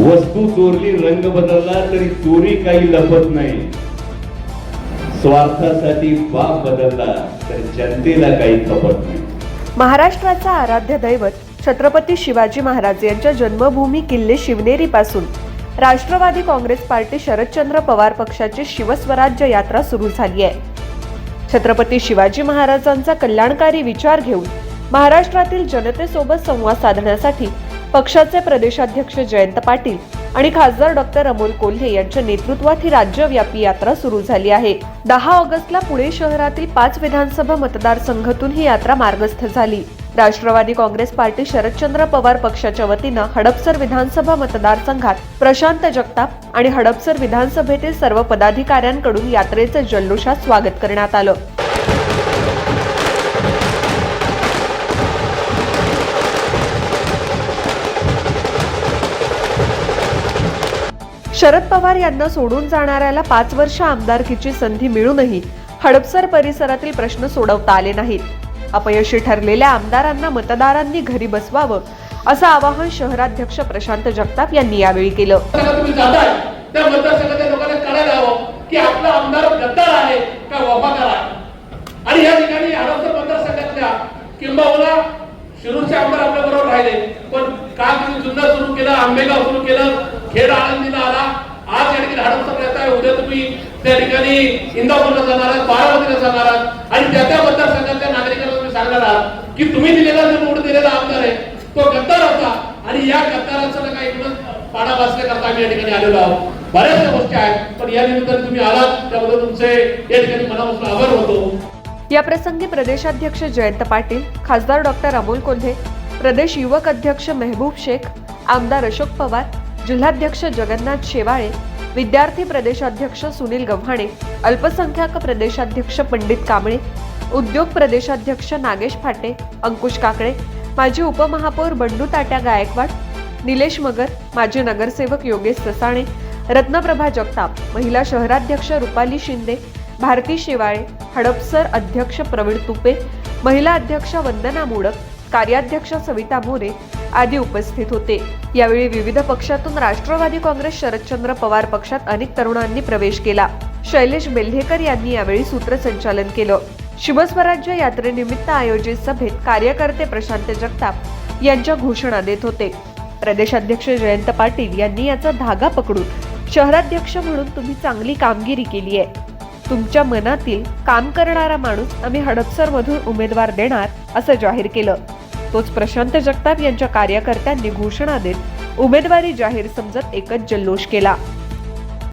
वस्तू चोरली, रंग बदलला तरी चोरी काही लपत नाही. स्वार्थासाठी बाप बदलला तर जनतेला काही खपत नाही. महाराष्ट्राचा आराध्य दैवत छत्रपती शिवाजी महाराज यांच्या जन्मभूमी किल्ले शिवनेरी पासून राष्ट्रवादी काँग्रेस पार्टी शरदचंद्र पवार पक्षाची शिवस्वराज्य यात्रा सुरू झाली आहे. छत्रपती शिवाजी महाराजांचा कल्याणकारी विचार घेऊन महाराष्ट्रातील जनतेसोबत संवाद साधण्यासाठी पक्षाचे प्रदेशाध्यक्ष जयंत पाटील आणि खासदार डॉक्टर अमोल कोल्हे यांच्या नेतृत्वात ही राज्यव्यापी यात्रा सुरू झाली आहे. 10 ऑगस्टला पुणे शहरातील 5 विधानसभा मतदारसंघातून ही यात्रा मार्गस्थ झाली. राष्ट्रवादी काँग्रेस पार्टी शरदचंद्र पवार पक्षाच्या वतीनं हडपसर विधानसभा मतदारसंघात प्रशांत जगताप आणि हडपसर विधानसभेतील सर्व पदाधिकाऱ्यांकडून यात्रेचे जल्लोषात स्वागत करण्यात आलं. शरद पवार यांना सोडून जाणाऱ्याला 5 वर्ष आमदारकीची संधी मिळूनही हडपसर परिसरातील प्रश्न सोडवता आले नाहीत. अपयशी ठरलेल्या आमदारांना मतदारांनी घरी बसवावं असं आवाहन शहराध्यक्ष प्रशांत जगताप यांनी यावेळी केलं. तुम्ही जाताय त्या मतदारसंघाच्या लोकांना कळायला हवं की आपला आमदार गद्दार आहे का वफादार आहे. आणि या ठिकाणी हडपसर मतदारसंघातल्या किंबहुना शिरूरचे आमदार आपल्या बरोबर राहिले, पण काल तुम्ही जुन्नर सुरू केलं, आंबेगाव सुरू केलं, खेड आळंदीला आला, आज या ठिकाणी हडपसर येत आहे, उद्या तुम्ही त्या ठिकाणी इंदापूरला जाणार आहात, बारामतीला जाणार आहात आणि त्या मतदारसंघातल्या नागरिकांना तुम्ही सांगणार आहात की तुम्ही दिलेला जो निवडून दिलेला आमदार आहे तो गद्दार होता आणि या गद्दाराचं काही पाडा बसण्याकरता आम्ही या ठिकाणी आलेलो आहोत. बऱ्याचशा गोष्टी आहेत, पण या निमित्ताने तुम्ही आलात त्याबद्दल तुमचे या ठिकाणी मनापासून आभार होतो. या प्रसंगी प्रदेशाध्यक्ष जयंत पाटील, खासदार डॉक्टर अमोल कोल्हे, प्रदेश युवक अध्यक्ष मेहबूब शेख, आमदार अशोक पवार, जिल्हाध्यक्ष जगन्नाथ शेवाळे, विद्यार्थी प्रदेशाध्यक्ष सुनील गव्हाणे, अल्पसंख्याक प्रदेशाध्यक्ष पंडित कांबळे, उद्योग प्रदेशाध्यक्ष नागेश फाटे, अंकुश काकडे, माजी उपमहापौर बंडू तात्या गायकवाड, निलेश मगर, माजी नगरसेवक योगेश ससाणे, रत्नप्रभा जगताप, महिला शहराध्यक्ष रुपाली शिंदे, भारती शेवाळे, हडपसर अध्यक्ष प्रवीण तुपे, महिला अध्यक्ष वंदना मोडक, कार्याध्यक्ष सविता मोरे आदी उपस्थित होते. यावेळी विविध पक्षातून राष्ट्रवादी काँग्रेस शरदचंद्र पवार पक्षात अनेक तरुणांनी प्रवेश केला. शैलेश बेल्हेकर यांनी यावेळी सूत्रसंचालन केलं. शिवस्वराज्य यात्रेनिमित्त आयोजित सभेत कार्यकर्ते प्रशांत जगताप यांच्या घोषणा देत होते. प्रदेशाध्यक्ष जयंत पाटील यांनी याचा धागा पकडून शहराध्यक्ष म्हणून तुम्ही चांगली कामगिरी केली आहे. तुमच्या मनातील काम करणारा माणूस आम्ही हडपसर मधून उमेदवार देणार असं जाहीर केलं. तोच प्रशांत जगताप यांच्या कार्यकर्त्यांनी घोषणा देत उमेदवारी जाहीर समजत एकच जल्लोष केला.